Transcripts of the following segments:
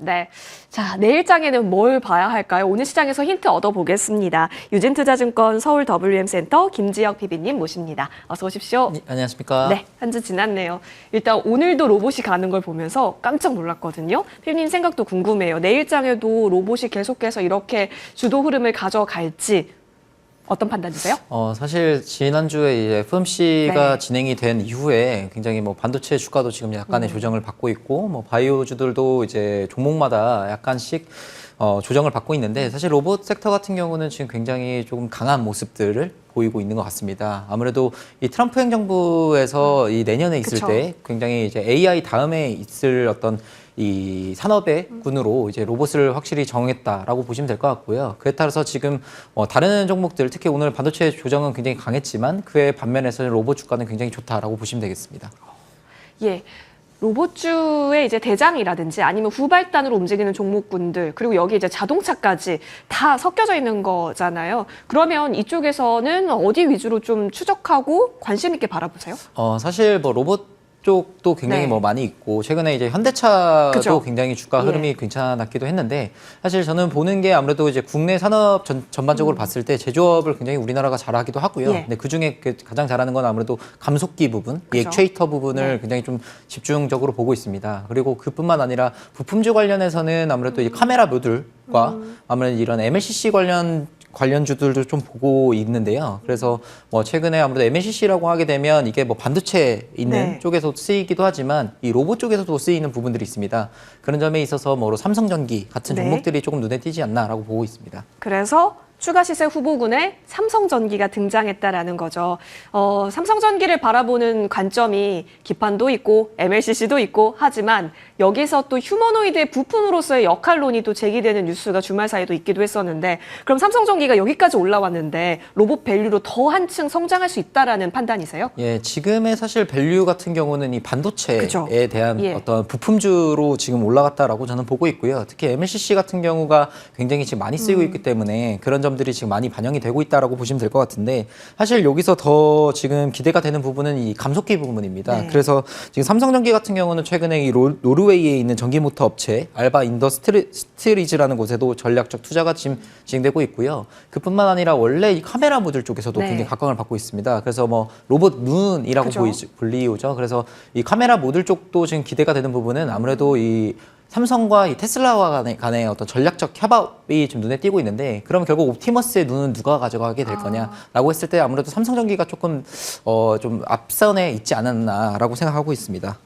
네. 자, 내일장에는 뭘 봐야 할까요? 오늘 시장에서 힌트 얻어보겠습니다. 유진투자증권 서울 WM센터 김지혁 PB님 모십니다. 어서 오십시오. 네, 안녕하십니까? 네, 한 주 지났네요. 일단 오늘도 로봇이 가는 걸 보면서 깜짝 놀랐거든요. PB님 생각도 궁금해요. 내일장에도 로봇이 계속해서 이렇게 주도 흐름을 가져갈지 어떤 판단이세요? 사실 지난주에 이제 FOMC가 네. 진행이 된 이후에 굉장히 뭐 반도체 주가도 지금 약간의 조정을 받고 있고, 뭐 바이오주들도 이제 종목마다 약간씩 조정을 받고 있는데, 사실 로봇 섹터 같은 경우는 지금 굉장히 조금 강한 모습들을 보이고 있는 것 같습니다. 아무래도 이 트럼프 행정부에서 이 내년에 있을 그쵸. 때 굉장히 이제 AI 다음에 있을 어떤 이 산업의 군으로 이제 로봇을 확실히 정했다라고 보시면 될 것 같고요. 그에 따라서 지금 다른 종목들, 특히 오늘 반도체 조정은 굉장히 강했지만 그에 반면에서는 로봇 주가는 굉장히 좋다라고 보시면 되겠습니다. 예. 로봇주의 이제 대장이라든지 아니면 후발단으로 움직이는 종목군들, 그리고 여기 이제 자동차까지 다 섞여져 있는 거잖아요. 그러면 이쪽에서는 어디 위주로 좀 추적하고 관심 있게 바라보세요? 사실 뭐 로봇 쪽도 굉장히 네. 뭐 많이 있고, 최근에 이제 현대차도 그죠. 굉장히 주가 흐름이 괜찮았기도 했는데, 사실 저는 보는 게 아무래도 이제 국내 산업 전반적으로 봤을 때 제조업을 굉장히 우리나라가 잘하기도 하고요. 예. 근데 그 중에 가장 잘하는 건 아무래도 감속기 부분, 이 그죠. 액추에이터 부분을 네. 굉장히 좀 집중적으로 보고 있습니다. 그리고 그뿐만 아니라 부품주 관련해서는 아무래도 이제 카메라 모듈과 아무래도 이런 MLCC 관련주들도 좀 보고 있는데요. 그래서 뭐 최근에 아무래도 MLCC라고 하게 되면 이게 뭐 반도체 있는 네. 쪽에서 쓰이기도 하지만 이 로봇 쪽에서도 쓰이는 부분들이 있습니다. 그런 점에 있어서 뭐 삼성전기 같은 네. 종목들이 조금 눈에 띄지 않나라고 보고 있습니다. 그래서 추가 시세 후보군에 삼성전기가 등장했다라는 거죠. 삼성전기를 바라보는 관점이 기판도 있고 MLCC도 있고 하지만 여기서 또 휴머노이드의 부품으로서의 역할론이 또 제기되는 뉴스가 주말 사이에도 있기도 했었는데, 그럼 삼성전기가 여기까지 올라왔는데 로봇 밸류로 더 한층 성장할 수 있다라는 판단이세요? 예, 지금의 사실 밸류 같은 경우는 이 반도체에 그죠. 대한 예. 어떤 부품주로 지금 올라갔다라고 저는 보고 있고요. 특히 MLCC 같은 경우가 굉장히 지금 많이 쓰이고 있기 때문에 그런 점들이 지금 많이 반영이 되고 있다라고 보시면 될 것 같은데, 사실 여기서 더 지금 기대가 되는 부분은 이 감속기 부분입니다. 네. 그래서 지금 삼성전기 같은 경우는 최근에 이 노르웨이에 있는 전기모터 업체 알바 인더스트리즈라는 곳에도 전략적 투자가 지금 진행되고 있고요. 그뿐만 아니라 원래 이 카메라 모듈 쪽에서도 네. 굉장히 각광을 받고 있습니다. 그래서 뭐 로봇 눈이라고 그죠. 불리우죠. 그래서 이 카메라 모듈 쪽도 지금 기대가 되는 부분은 아무래도 이 삼성과 이 테슬라와 간의 어떤 전략적 협업이 좀 눈에 띄고 있는데, 그럼 결국 옵티머스의 눈은 누가 가져가게 될 거냐라고 했을 때 아무래도 삼성전기가 조금 좀 앞선에 있지 않았나라고 생각하고 있습니다.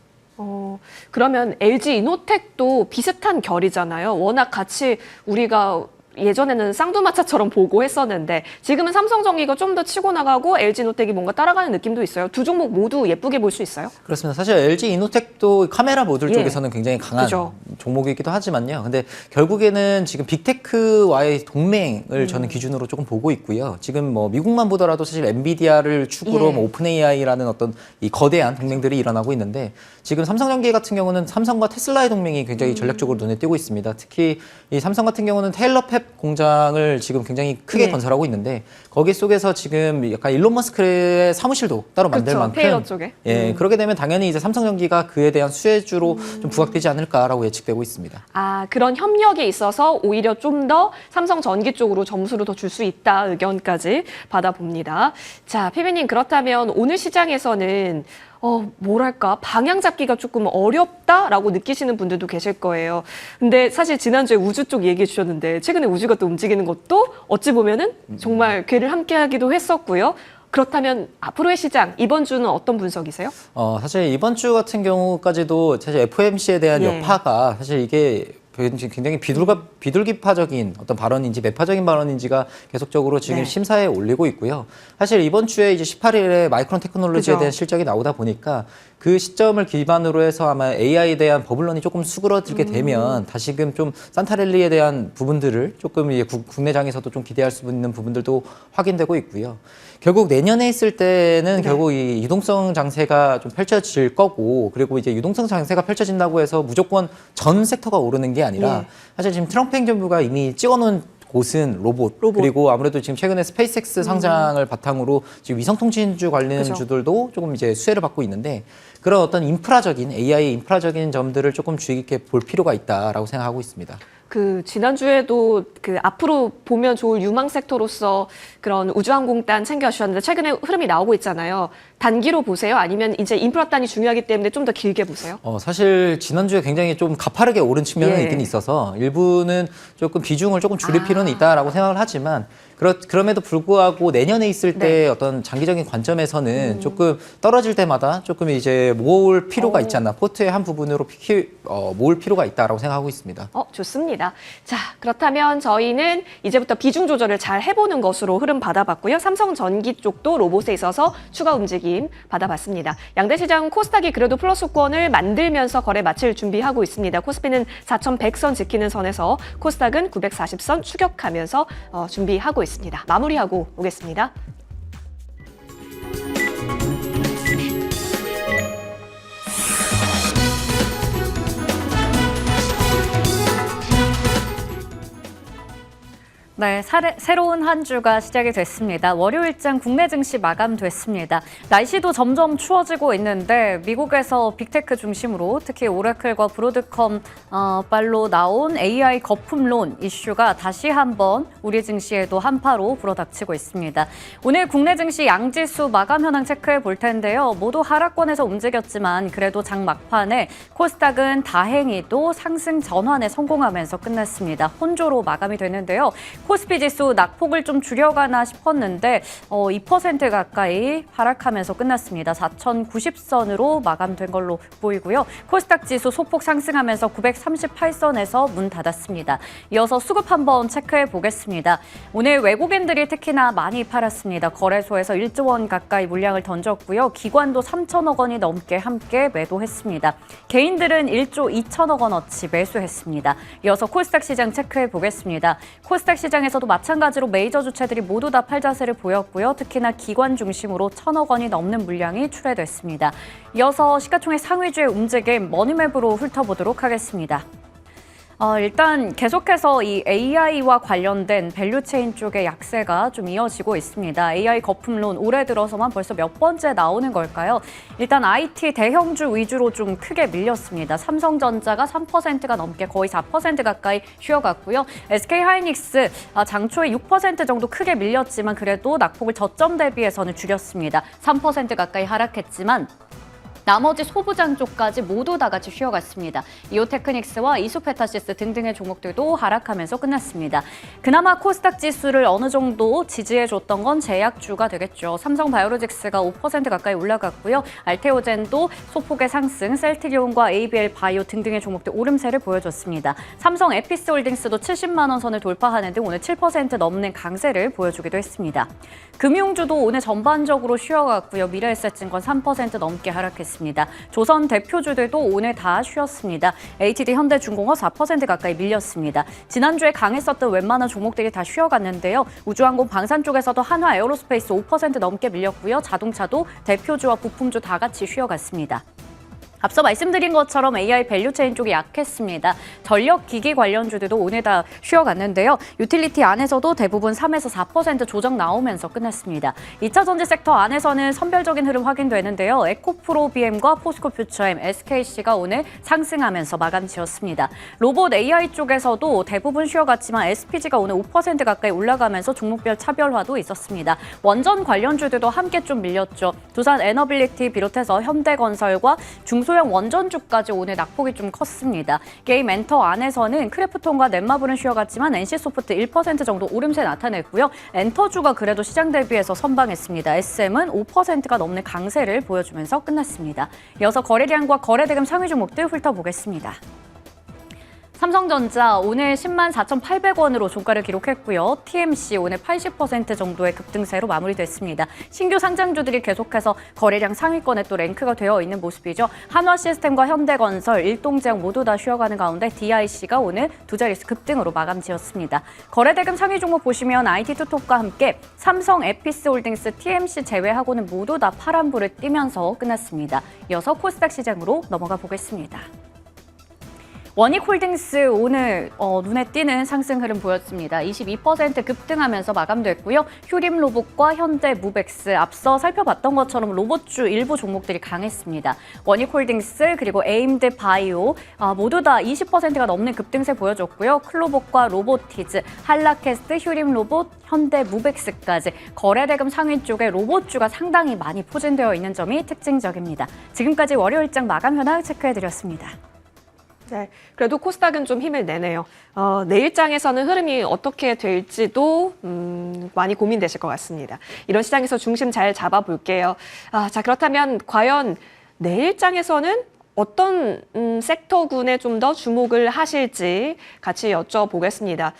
그러면 LG 이노텍도 비슷한 결이잖아요. 워낙 같이 우리가 예전에는 쌍두마차처럼 보고 했었는데 지금은 삼성전기가 좀 더 치고 나가고 LG이노텍이 뭔가 따라가는 느낌도 있어요. 두 종목 모두 예쁘게 볼 수 있어요? 그렇습니다. 사실 LG 이노텍도 카메라 모듈 예. 쪽에서는 굉장히 강한 그죠. 종목이기도 하지만요. 근데 결국에는 지금 빅테크와의 동맹을 저는 기준으로 조금 보고 있고요. 지금 뭐 미국만 보더라도 사실 엔비디아를 축으로 예. 뭐 오픈AI라는 어떤 이 거대한 동맹들이 일어나고 있는데, 지금 삼성전기 같은 경우는 삼성과 테슬라의 동맹이 굉장히 전략적으로 눈에 띄고 있습니다. 특히 이 삼성 같은 경우는 테일러팹 공장을 지금 굉장히 크게 네. 건설하고 있는데, 거기 속에서 지금 약간 일론 머스크의 사무실도 따로 만들 그쵸, 만큼 테일러 쪽에. 예, 그렇게 되면 당연히 이제 삼성전기가 그에 대한 수혜주로 좀 부각되지 않을까라고 예측되고 있습니다. 그런 협력에 있어서 오히려 좀 더 삼성전기 쪽으로 점수를 더 줄 수 있다 의견까지 받아봅니다. 자, 피비님, 그렇다면 오늘 시장에서는 뭐랄까, 방향 잡기가 조금 어렵다라고 느끼시는 분들도 계실 거예요. 근데 사실 지난주에 우주 쪽 얘기해 주셨는데 최근에 우주가 또 움직이는 것도 어찌 보면은 정말 궤를 함께 하기도 했었고요. 그렇다면 앞으로의 시장, 이번 주는 어떤 분석이세요? 사실 이번 주 같은 경우까지도 사실 FOMC에 대한 예. 여파가 사실 이게 굉장히 비둘기파적인 어떤 발언인지 매파적인 발언인지가 계속적으로 지금 네. 심사에 올리고 있고요. 사실 이번 주에 이제 18일에 마이크론 테크놀로지에 그죠. 대한 실적이 나오다 보니까 그 시점을 기반으로 해서 아마 AI에 대한 버블론이 조금 수그러들게 되면 다시금 좀 산타랠리에 대한 부분들을 조금 이제 국내장에서도 좀 기대할 수 있는 부분들도 확인되고 있고요. 결국 내년에 있을 때는 네. 결국 이 유동성 장세가 좀 펼쳐질 거고, 그리고 이제 유동성 장세가 펼쳐진다고 해서 무조건 전 섹터가 오르는 게 아니라 예. 사실 지금 트럼프 행정부가 이미 찍어놓은 곳은 로봇. 그리고 아무래도 지금 최근에 스페이스X 상장을 바탕으로 지금 위성통신주 관련주들도 조금 이제 수혜를 받고 있는데 그런 어떤 인프라적인 AI 인프라적인 점들을 조금 주의 깊게 볼 필요가 있다라고 생각하고 있습니다. 그 지난주에도 그 앞으로 보면 좋을 유망 섹터로서 그런 우주항공단 챙겨주셨는데 최근에 흐름이 나오고 있잖아요. 단기로 보세요? 아니면 이제 인프라단이 중요하기 때문에 좀 더 길게 보세요? 사실 지난주에 굉장히 좀 가파르게 오른 측면은 예. 있긴 있어서 일부는 조금 비중을 조금 줄일 필요는 있다라고 생각을 하지만 그럼에도 불구하고 내년에 있을 때 어떤 장기적인 관점에서는 조금 떨어질 때마다 조금 이제 모을 필요가 있지 않나. 포트의 한 부분으로 모을 필요가 있다라고 생각하고 있습니다. 좋습니다. 자, 그렇다면 저희는 이제부터 비중 조절을 잘 해보는 것으로 흐름 받아봤고요. 삼성전기 쪽도 로봇에 있어서 추가 움직임 받아봤습니다. 양대 시장 코스닥이 그래도 플러스권을 만들면서 거래 마칠 준비하고 있습니다. 코스피는 4,100선 지키는 선에서 코스닥은 940선 추격하면서 준비하고 있습니다. 마무리하고 오겠습니다. 네, 새로운 한 주가 시작이 됐습니다. 월요일장 국내 증시 마감됐습니다. 날씨도 점점 추워지고 있는데 미국에서 빅테크 중심으로 특히 오래클과 브로드컴 발로 나온 AI 거품론 이슈가 다시 한번 우리 증시에도 한파로 불어닥치고 있습니다. 오늘 국내 증시 양지수 마감 현황 체크해 볼 텐데요. 모두 하락권에서 움직였지만 그래도 장 막판에 코스닥은 다행히도 상승 전환에 성공하면서 끝났습니다. 혼조로 마감이 됐는데요. 코스피 지수 낙폭을 좀 줄여가나 싶었는데 2% 가까이 하락하면서 끝났습니다. 4,090선으로 마감된 걸로 보이고요. 코스닥 지수 소폭 상승하면서 938선에서 문 닫았습니다. 이어서 수급 한번 체크해 보겠습니다. 오늘 외국인들이 특히나 많이 팔았습니다. 거래소에서 1조 원 가까이 물량을 던졌고요. 기관도 3천억 원이 넘게 함께 매도했습니다. 개인들은 1조 2천억 원어치 매수했습니다. 이어서 코스닥 시장 체크해 보겠습니다. 코스닥 시장에서도 마찬가지로 메이저 주체들이 모두 다 팔자세를 보였고요. 특히나 기관 중심으로 1,000억 원이 넘는 물량이 출회됐습니다. 이어서 시가총액 상위주의 움직임 머니맵으로 훑어보도록 하겠습니다. 일단 계속해서 이 AI와 관련된 밸류체인 쪽의 약세가 좀 이어지고 있습니다. AI 거품론 올해 들어서만 벌써 몇 번째 나오는 걸까요? 일단 IT 대형주 위주로 좀 크게 밀렸습니다. 삼성전자가 3%가 넘게 거의 4% 가까이 쉬어갔고요. SK하이닉스 장초에 6% 정도 크게 밀렸지만 그래도 낙폭을 저점 대비해서는 줄였습니다. 3% 가까이 하락했지만 나머지 소부장 쪽까지 모두 다 같이 쉬어갔습니다. 이오테크닉스와 이수페타시스 등등의 종목들도 하락하면서 끝났습니다. 그나마 코스닥 지수를 어느 정도 지지해줬던 건 제약주가 되겠죠. 삼성바이오로직스가 5% 가까이 올라갔고요. 알테오젠도 소폭의 상승, 셀트리온과 ABL 바이오 등등의 종목들 오름세를 보여줬습니다. 삼성 에피스홀딩스도 70만 원 선을 돌파하는 등 오늘 7% 넘는 강세를 보여주기도 했습니다. 금융주도 오늘 전반적으로 쉬어갔고요. 미래에셋증권 3% 넘게 하락했습니다. 조선 대표주들도 오늘 다 쉬었습니다. HT 현대중공업 4% 가까이 밀렸습니다. 지난주에 강했었던 웬만한 종목들이 다 쉬어갔는데요. 우주항공 방산 쪽에서도 한화 에어로스페이스 5% 넘게 밀렸고요. 자동차도 대표주와 부품주 다 같이 쉬어갔습니다. 앞서 말씀드린 것처럼 AI 밸류체인 쪽이 약했습니다. 전력기기 관련주들도 오늘 다 쉬어갔는데요. 유틸리티 안에서도 대부분 3에서 4% 조정 나오면서 끝났습니다. 2차 전지 섹터 안에서는 선별적인 흐름 확인되는데요. 에코프로 BM과 포스코퓨처엠, SKC가 오늘 상승하면서 마감 지었습니다. 로봇 AI 쪽에서도 대부분 쉬어갔지만 SPG가 오늘 5% 가까이 올라가면서 종목별 차별화도 있었습니다. 원전 관련주들도 함께 좀 밀렸죠. 두산 에너빌리티 비롯해서 현대건설과 중소형 원전주까지 오늘 낙폭이 좀 컸습니다. 게임 엔터 안에서는 크래프톤과 넷마블은 쉬어갔지만 NC소프트 1% 정도 오름세 나타냈고요. 엔터주가 그래도 시장 대비해서 선방했습니다. SM은 5%가 넘는 강세를 보여주면서 끝났습니다. 이어서 거래량과 거래대금 상위 종목들 훑어보겠습니다. 삼성전자 오늘 10만 4,800원으로 종가를 기록했고요. TMC 오늘 80% 정도의 급등세로 마무리됐습니다. 신규 상장주들이 계속해서 거래량 상위권에 또 랭크가 되어 있는 모습이죠. 한화시스템과 현대건설, 일동제약 모두 다 쉬어가는 가운데 DIC가 오늘 두 자릿수 급등으로 마감 지었습니다. 거래대금 상위 종목 보시면 IT2톱과 함께 삼성 에피스홀딩스, TMC 제외하고는 모두 다 파란불을 띠면서 끝났습니다. 이어서 코스닥 시장으로 넘어가 보겠습니다. 원익홀딩스 오늘 눈에 띄는 상승 흐름 보였습니다. 22% 급등하면서 마감됐고요. 휴림로봇과 현대무벡스 앞서 살펴봤던 것처럼 로봇주 일부 종목들이 강했습니다. 원익홀딩스 그리고 에임드바이오 모두 다 20%가 넘는 급등세 보여줬고요. 클로봇과 로보티즈, 한라캐스트, 휴림로봇, 현대무벡스까지 거래대금 상위 쪽에 로봇주가 상당히 많이 포진되어 있는 점이 특징적입니다. 지금까지 월요일장 마감 현황 체크해드렸습니다. 네, 그래도 코스닥은 좀 힘을 내네요. 내일장에서는 흐름이 어떻게 될지도 많이 고민되실 것 같습니다. 이런 시장에서 중심 잘 잡아볼게요. 자, 그렇다면 과연 내일장에서는 어떤 섹터군에 좀 더 주목을 하실지 같이 여쭤보겠습니다.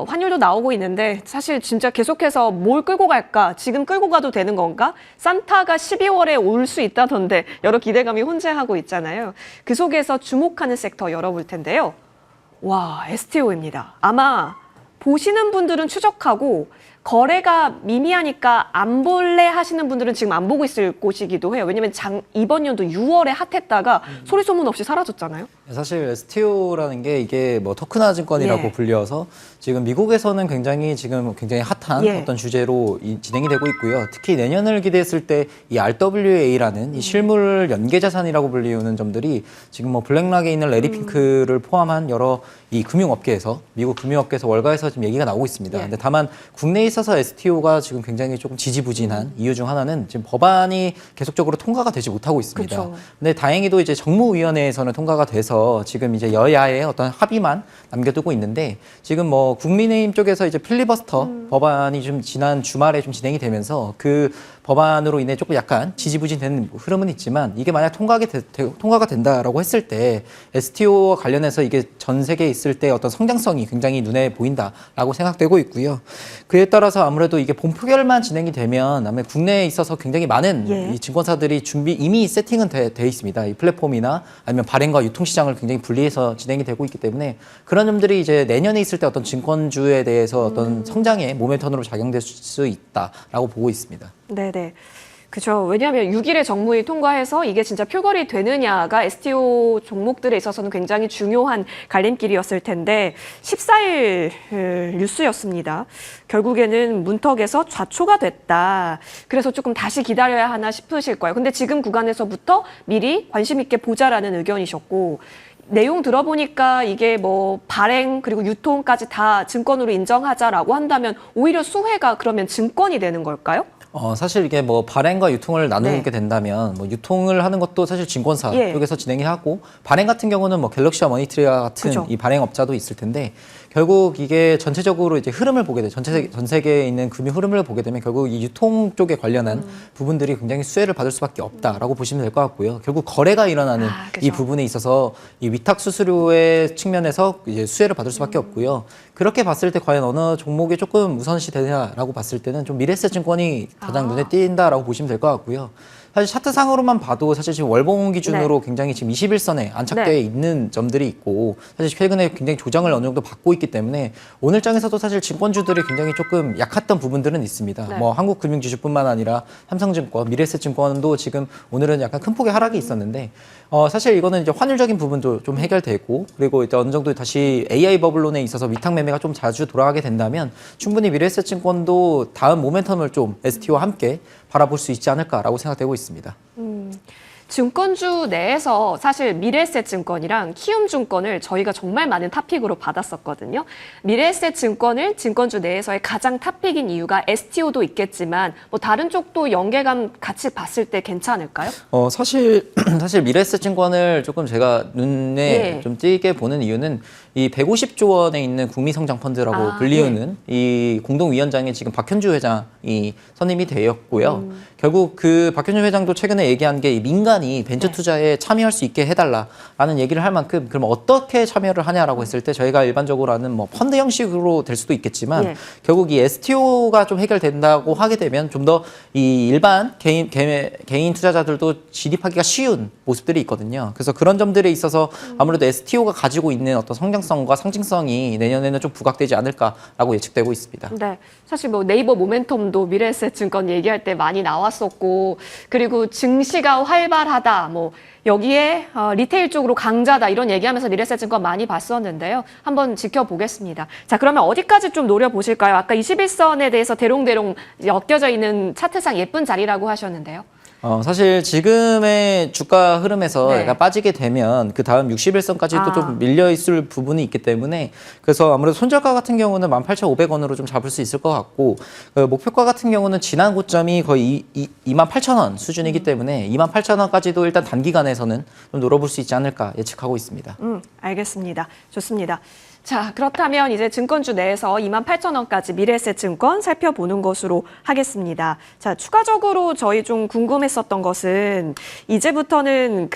환율도 나오고 있는데 사실 진짜 계속해서 뭘 끌고 갈까? 지금 끌고 가도 되는 건가? 산타가 12월에 올 수 있다던데 여러 기대감이 혼재하고 있잖아요. 그 속에서 주목하는 섹터 열어볼 텐데요. 와, STO입니다. 아마 보시는 분들은 추적하고 거래가 미미하니까 안 볼래 하시는 분들은 지금 안 보고 있을 곳이기도 해요. 왜냐면 이번 연도 6월에 핫했다가 소리 소문 없이 사라졌잖아요. 사실 STO라는 게 이게 뭐 토크나 증권이라고 예. 불려서 지금 미국에서는 굉장히 핫한 예. 어떤 주제로 진행이 되고 있고요. 특히 내년을 기대했을 때 이 RWA라는 이 실물 연계 자산이라고 불리우는 점들이 지금 뭐 블랙락에 있는 레리 핑크를 포함한 여러 이 금융업계에서 미국 금융업계에서 월가에서 지금 얘기가 나오고 있습니다. 예. 근데 다만 국내에 있어서 STO가 지금 굉장히 조금 지지부진한 이유 중 하나는 지금 법안이 계속적으로 통과가 되지 못하고 있습니다. 그쵸. 근데 다행히도 이제 정무위원회에서는 통과가 돼서 지금 이제 여야의 어떤 합의만 남겨두고 있는데 지금 뭐 국민의힘 쪽에서 이제 필리버스터 법안이 좀 지난 주말에 좀 진행이 되면서 그 법안으로 인해 조금 약간 지지부진되는 흐름은 있지만 이게 만약 통과가 된다라고 했을 때 STO와 관련해서 이게 전 세계에 있을 때 어떤 성장성이 굉장히 눈에 보인다라고 생각되고 있고요. 그에 따라서 아무래도 이게 본표결만 진행이 되면 아마 국내에 있어서 굉장히 많은 예. 이 증권사들이 이미 세팅은 돼 있습니다. 이 플랫폼이나 아니면 발행과 유통시장을 굉장히 분리해서 진행이 되고 있기 때문에 그런 점들이 이제 내년에 있을 때 어떤 증권주에 대해서 어떤 성장의 모멘텀으로 작용될 수 있다라고 보고 있습니다. 네네. 그죠. 왜냐하면 6일에 정무위 통과해서 이게 진짜 표결이 되느냐가 STO 종목들에 있어서는 굉장히 중요한 갈림길이었을 텐데 14일 뉴스였습니다. 결국에는 문턱에서 좌초가 됐다. 그래서 조금 다시 기다려야 하나 싶으실 거예요. 근데 지금 구간에서부터 미리 관심 있게 보자라는 의견이셨고 내용 들어보니까 이게 뭐 발행 그리고 유통까지 다 증권으로 인정하자라고 한다면 오히려 수혜가 그러면 증권이 되는 걸까요? 사실 이게 뭐 발행과 유통을 나누게 네. 된다면 뭐 유통을 하는 것도 사실 증권사 예. 쪽에서 진행이 하고 발행 같은 경우는 뭐 갤럭시와 머니트리와 같은 그죠. 이 발행업자도 있을 텐데 결국 이게 전체적으로 이제 흐름을 보게 돼 전 세계에 있는 금융 흐름을 보게 되면 결국 이 유통 쪽에 관련한 부분들이 굉장히 수혜를 받을 수밖에 없다라고 보시면 될 것 같고요. 결국 거래가 일어나는 그죠. 이 부분에 있어서 이 위탁 수수료의 측면에서 이제 수혜를 받을 수밖에 없고요. 그렇게 봤을 때 과연 어느 종목이 조금 우선시 되냐라고 봤을 때는 좀 미래에셋증권이 가장 눈에 띈다라고 보시면 될 것 같고요. 사실 차트상으로만 봐도 사실 지금 월봉 기준으로 굉장히 지금 21선에 안착되어 네. 있는 점들이 있고 사실 최근에 굉장히 조정을 어느 정도 받고 있기 때문에 오늘 장에서도 사실 증권주들이 굉장히 조금 약했던 부분들은 있습니다. 네. 뭐 한국금융지주뿐만 아니라 삼성증권, 미래에셋증권도 지금 오늘은 약간 큰 폭의 하락이 있었는데 사실 이거는 이제 환율적인 부분도 좀 해결되고 그리고 이제 어느 정도 다시 AI 버블론에 있어서 위탁 매매가 좀 자주 돌아가게 된다면 충분히 미래에셋증권도 다음 모멘텀을 좀 ST와 함께 바라볼 수 있지 않을까라고 생각되고 있습니다. 증권주 내에서 사실 미래에셋증권이랑 키움증권을 저희가 정말 많은 탑픽으로 받았었거든요. 미래에셋증권을 증권주 내에서의 가장 탑픽인 이유가 STO도 있겠지만 뭐 다른 쪽도 연계감 같이 봤을 때 괜찮을까요? 사실 미래에셋증권을 조금 제가 눈에 예. 좀 띄게 보는 이유는 이 150조 원에 있는 국민성장 펀드라고 불리우는 이 공동위원장에 지금 박현주 회장이 선임이 되었고요. 결국 그 박현주 회장도 최근에 얘기한 게 민간이 벤처 투자에 참여할 수 있게 해달라라는 얘기를 할 만큼 그럼 어떻게 참여를 하냐라고 했을 때 저희가 일반적으로 하는 뭐 펀드 형식으로 될 수도 있겠지만 결국 이 STO가 좀 해결된다고 하게 되면 좀 더 이 일반 개인 투자자들도 진입하기가 쉬운 모습들이 있거든요. 그래서 그런 점들에 있어서 아무래도 STO가 가지고 있는 어떤 성장 생명성과 상징성이 내년에는 좀 부각되지 않을까라고 예측되고 있습니다. 네, 사실 뭐 네이버 모멘텀도 미래에셋증권 얘기할 때 많이 나왔었고, 그리고 증시가 활발하다, 뭐 여기에 리테일 쪽으로 강자다 이런 얘기하면서 미래에셋증권 많이 봤었는데요. 한번 지켜보겠습니다. 자, 그러면 어디까지 좀 노려보실까요? 아까 21선에 대해서 대롱대롱 엮여져 있는 차트상 예쁜 자리라고 하셨는데요. 사실 지금의 주가 흐름에서 네. 약간 빠지게 되면 그 다음 61선까지 또 아. 좀 밀려 있을 부분이 있기 때문에 그래서 아무래도 손절가 같은 경우는 18,500원으로 좀 잡을 수 있을 것 같고 그 목표가 같은 경우는 지난 고점이 거의 28,000원 수준이기 때문에 28,000원까지도 일단 단기간에서는 좀 노려볼 수 있지 않을까 예측하고 있습니다. 알겠습니다. 좋습니다. 자, 그렇다면 이제 증권주 내에서 28,000원까지 미래에셋증권 살펴보는 것으로 하겠습니다. 자, 추가적으로 저희 좀 궁금했었던 것은 이제부터는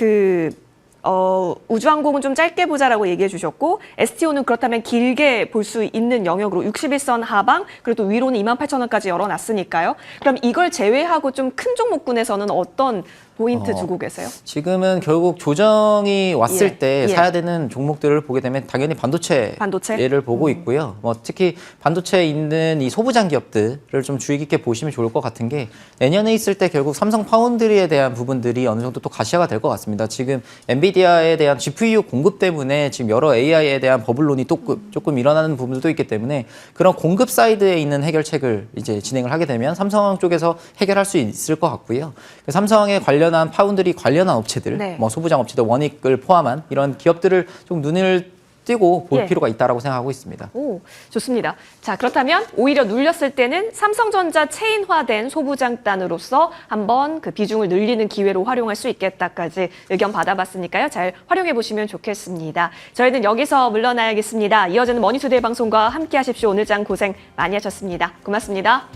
우주항공은 좀 짧게 보자라고 얘기해 주셨고, STO는 그렇다면 길게 볼 수 있는 영역으로 61선 하방, 그리고 또 위로는 28,000원까지 열어놨으니까요. 그럼 이걸 제외하고 좀 큰 종목군에서는 어떤 포인트 주고 계세요? 지금은 결국 조정이 왔을 예, 때 예. 사야 되는 종목들을 보게 되면 당연히 반도체를 보고 있고요. 뭐 특히 반도체에 있는 이 소부장 기업들을 좀 주의 깊게 보시면 좋을 것 같은 게 내년에 있을 때 결국 삼성 파운드리에 대한 부분들이 어느 정도 또 가시화가 될 것 같습니다. 지금 엔비디아에 대한 GPU 공급 때문에 지금 여러 AI에 대한 버블론이 또 조금 일어나는 부분들도 있기 때문에 그런 공급 사이드에 있는 해결책을 이제 진행을 하게 되면 삼성 쪽에서 해결할 수 있을 것 같고요. 삼성에 관련한 파운드리 관련한 업체들, 네. 뭐 소부장 업체들, 원익을 포함한 이런 기업들을 좀 눈을 띄고 볼 예. 필요가 있다라고 생각하고 있습니다. 오, 좋습니다. 자, 그렇다면 오히려 눌렸을 때는 삼성전자 체인화된 소부장단으로서 한번 그 비중을 늘리는 기회로 활용할 수 있겠다까지 의견 받아봤으니까요. 잘 활용해 보시면 좋겠습니다. 저희는 여기서 물러나야겠습니다. 이어지는 머니투데이 방송과 함께 하십시오. 오늘 장 고생 많이 하셨습니다. 고맙습니다.